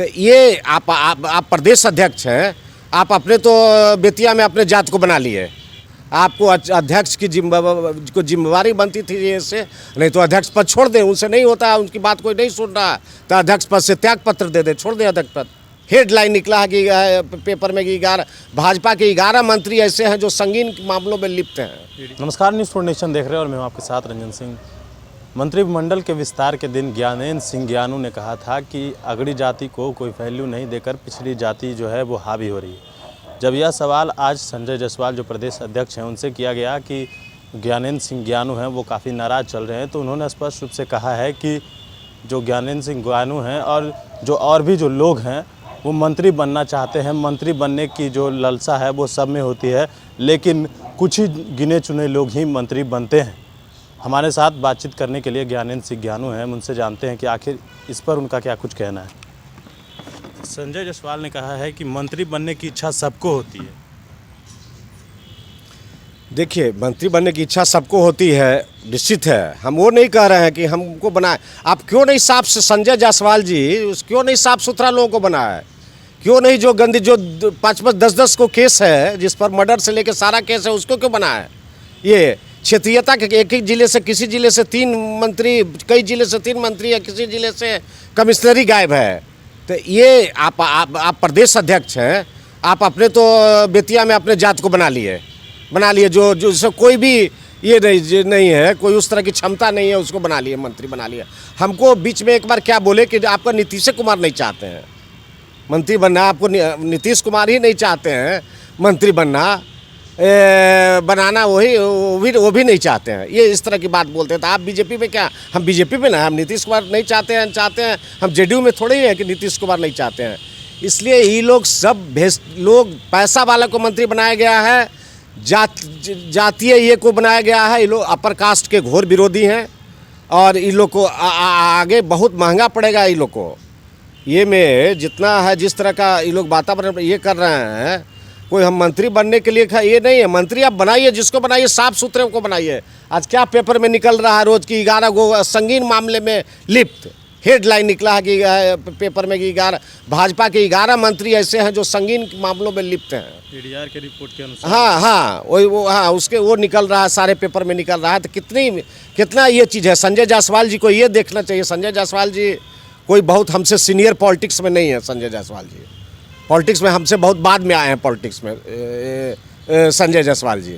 तो ये आप प्रदेश अध्यक्ष हैं, आप अपने तो बेतिया में अपने जात को बना लिए। आपको अध्यक्ष की जिम्मेवारी बनती थी ये से, नहीं तो अध्यक्ष पद छोड़ दें, उनसे नहीं होता, उनकी बात कोई नहीं सुन रहा तो अध्यक्ष पद से त्याग पत्र दे दे, छोड़ दे अध्यक्ष पद। हेडलाइन निकला है कि पेपर में कि भाजपा के 11 मंत्री ऐसे हैं जो संगीन मामलों में लिप्त हैं। नमस्कार, न्यूज़ फॉर नेशन देख रहे हैं और मैं हूं आपके साथ रंजन सिंह। मंत्रिमंडल के विस्तार के दिन ज्ञानेंद्र सिंह ज्ञानू ने कहा था कि अगड़ी जाति को कोई वैल्यू नहीं देकर पिछड़ी जाति जो है वो हावी हो रही है। जब यह सवाल आज संजय जायसवाल जो प्रदेश अध्यक्ष हैं उनसे किया गया कि ज्ञानेंद्र सिंह ज्ञानू हैं वो काफ़ी नाराज़ चल रहे हैं, तो उन्होंने स्पष्ट रूप से कहा है कि जो ज्ञानेंद्र सिंह ज्ञानू हैं और भी जो लोग हैं वो मंत्री बनना चाहते हैं। मंत्री बनने की जो लालसा है वो सब में होती है, लेकिन कुछ ही गिने चुने लोग ही मंत्री बनते हैं। हमारे साथ बातचीत करने के लिए ज्ञानेंद्र सिंह ज्ञानू हैं, उनसे जानते हैं कि आखिर इस पर उनका क्या कुछ कहना है। संजय जायसवाल ने कहा है कि मंत्री बनने की इच्छा सबको होती है। देखिए, मंत्री बनने की इच्छा सबको होती है, निश्चित है। हम वो नहीं कह रहे हैं कि हमको बनाए। आप क्यों नहीं साफ से संजय जायसवाल जी क्यों नहीं साफ सुथरा लोगों को बनाए? क्यों नहीं जो गंदी जो 5-5, 10-10 को केस है, जिस पर मर्डर से लेकर सारा केस है, उसको क्यों बनाए? ये क्षेत्रीयता के एक ही जिले से, किसी जिले से 3 मंत्री, कई जिले से 3 मंत्री, या किसी जिले से कमिश्नरी गायब है। तो ये आप प्रदेश अध्यक्ष हैं, आप अपने तो बेतिया में अपने जात को बना लिए जो कोई भी ये नहीं है, कोई उस तरह की क्षमता नहीं है, उसको बना लिए, मंत्री बना लिया। हमको बीच में एक बार क्या बोले कि आपका नीतीश कुमार नहीं चाहते हैं मंत्री बनना, आपको नीतीश कुमार ही नहीं चाहते हैं मंत्री बनाना वो भी नहीं चाहते हैं। ये इस तरह की बात बोलते हैं। तो आप बीजेपी में क्या, हम बीजेपी में ना, हम नीतीश कुमार नहीं चाहते हैं, हम जेडीयू में थोड़े ही हैं कि नीतीश कुमार नहीं चाहते हैं। इसलिए ये लोग सब लोग पैसा वाला को मंत्री बनाया गया है, जातीय ये को बनाया गया है। ये लोग अपर कास्ट के घोर विरोधी हैं और इन लोग को आगे बहुत महंगा पड़ेगा। इन लोग को ये में जितना है, जिस तरह का ये लोग वातावरण ये कर रहे हैं, कोई हम मंत्री बनने के लिए ये नहीं है। मंत्री आप बनाइए, जिसको बनाइए साफ सुथरे को बनाइए। आज क्या पेपर में निकल रहा है रोज की 11 गो संगीन मामले में लिप्त। हेडलाइन निकला है कि पेपर में कि भाजपा के 11 मंत्री ऐसे हैं जो संगीन मामलों में लिप्त हैं। ADR के रिपोर्ट के अनुसार हाँ, उसके वो निकल रहा है, सारे पेपर में निकल रहा है। तो कितना ये चीज़ है। संजय जायसवाल जी को ये देखना चाहिए। संजय जायसवाल जी कोई बहुत हमसे सीनियर पॉलिटिक्स में नहीं है। संजय जायसवाल जी पॉलिटिक्स में हमसे बहुत बाद में आए हैं। पॉलिटिक्स में संजय जायसवाल जी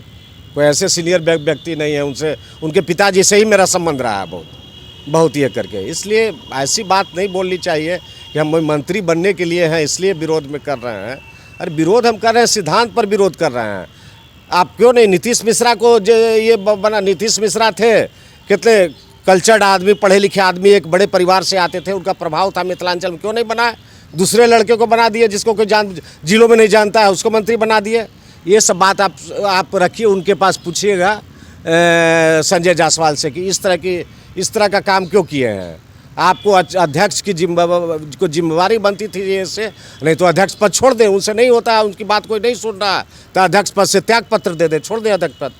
कोई ऐसे सीनियर व्यक्ति नहीं है। उनके पिताजी से ही मेरा संबंध रहा है बहुत ये करके। इसलिए ऐसी बात नहीं बोलनी चाहिए कि हम मंत्री बनने के लिए हैं इसलिए विरोध में कर रहे हैं। अरे विरोध हम कर रहे हैं, सिद्धांत पर विरोध कर रहे हैं। आप क्यों नहीं नीतीश मिश्रा को ये बना? नीतीश मिश्रा थे कितने कल्चर्ड आदमी, पढ़े लिखे आदमी, एक बड़े परिवार से आते थे, उनका प्रभाव था मिथिलांचल में। क्यों नहीं बनाए? दूसरे लड़के को बना दिए, जिसको कोई जिलों में नहीं जानता है, उसको मंत्री बना दिए। ये सब बात आप रखिए, उनके पास पूछिएगा संजय जायसवाल से कि इस तरह का काम क्यों किए हैं। आपको अध्यक्ष की जिम्मेवारी बनती थी ये से, नहीं तो अध्यक्ष पद छोड़ दें, उनसे नहीं होता, उनकी बात कोई नहीं सुन रहा तो अध्यक्ष पद से त्याग पत्र दे दे, छोड़ दे अध्यक्ष पद।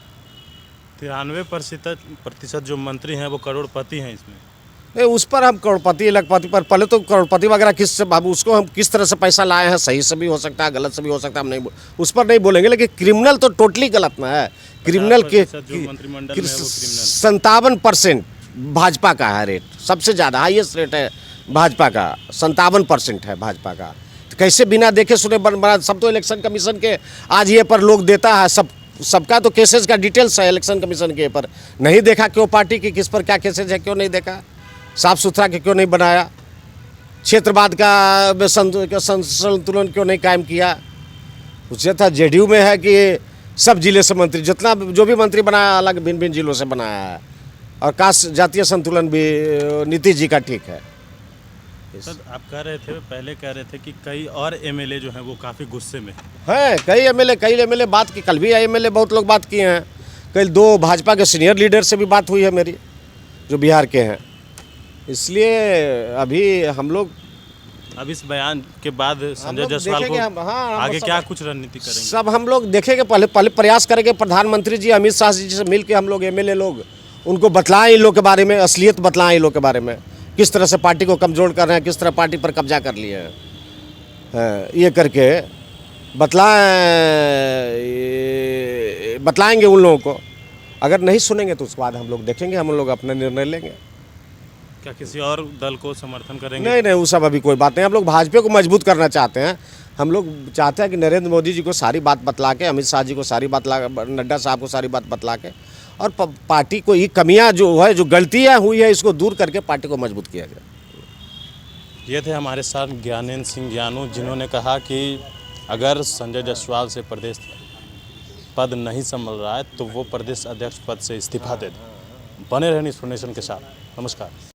93% जो मंत्री हैं वो करोड़पति हैं। इसमें नहीं, उस पर हम करोड़पति लखपति पर पहले तो करोड़पति वगैरह उसको हम किस तरह से पैसा लाए हैं, सही से भी हो सकता है, गलत से भी हो सकता है, हम नहीं उस पर नहीं बोलेंगे। लेकिन क्रिमिनल तो टोटली गलत ना है। क्रिमिनल के 57% भाजपा का है रेट, सबसे ज़्यादा हाईएस्ट रेट है भाजपा का, 57% है भाजपा का। तो कैसे बिना देखे सुने बना? सब तो इलेक्शन कमीशन के आज ये पर लोग देता है, सबका तो केसेस का डिटेल्स है इलेक्शन कमीशन के पर। नहीं देखा क्यों पार्टी की किस पर क्या केसेस है, क्यों नहीं देखा? साफ सुथरा के क्यों नहीं बनाया? क्षेत्रवाद का संतुलन क्यों नहीं कायम किया? उससे था जेडीयू में है कि सब जिले से मंत्री, जितना जो भी मंत्री बनाया अलग भिन्न भिन्न जिलों से बनाया है। और कास्ट जातीय संतुलन भी नीतीश जी का ठीक है। सर, आप पहले कह रहे थे कि कई और एमएलए जो हैं वो काफ़ी गुस्से में हैं। कई एमएलए बात की, कल भी एमएलए बहुत लोग बात किए हैं। कल 2 भाजपा के सीनियर लीडर से भी बात हुई है मेरी, जो बिहार के हैं। इसलिए अभी हम लोग अब इस बयान के बाद संजय जायसवाल को आगे क्या कुछ रणनीति करेंगे? सब हम लोग देखेंगे। पहले प्रयास करेंगे, प्रधानमंत्री जी अमित शाह जी से मिल के हम लोग एमएलए लोग उनको बतलाएं इन लोग के बारे में, असलियत बतलाएं इन लोग के बारे में, किस तरह से पार्टी को कमज़ोर कर रहे हैं, किस तरह पार्टी पर कब्जा कर लिए हैं। ये करके बतलाएंगे उन लोगों को। अगर नहीं सुनेंगे तो उसके बाद हम लोग देखेंगे, हम लोग अपना निर्णय लेंगे। क्या किसी और दल को समर्थन करेंगे? नहीं नहीं, वो सब अभी कोई बात नहीं। हम लोग भाजपा को मजबूत करना चाहते हैं। हम लोग चाहते हैं कि नरेंद्र मोदी जी को सारी बात बतला के, अमित शाह जी को सारी बात नड्डा साहब को सारी बात बतला के, और पार्टी को ये कमियां जो है, जो गलतियां हुई है, इसको दूर करके पार्टी को मजबूत किया जाए। ये थे हमारे साथ ज्ञानेंद्र सिंह ज्ञानू, जिन्होंने कहा कि अगर संजय जायसवाल से प्रदेश पद नहीं संभल रहा है तो वो प्रदेश अध्यक्ष पद से इस्तीफा दे दें। बने रहें न्यूज़ नेशन के साथ। नमस्कार।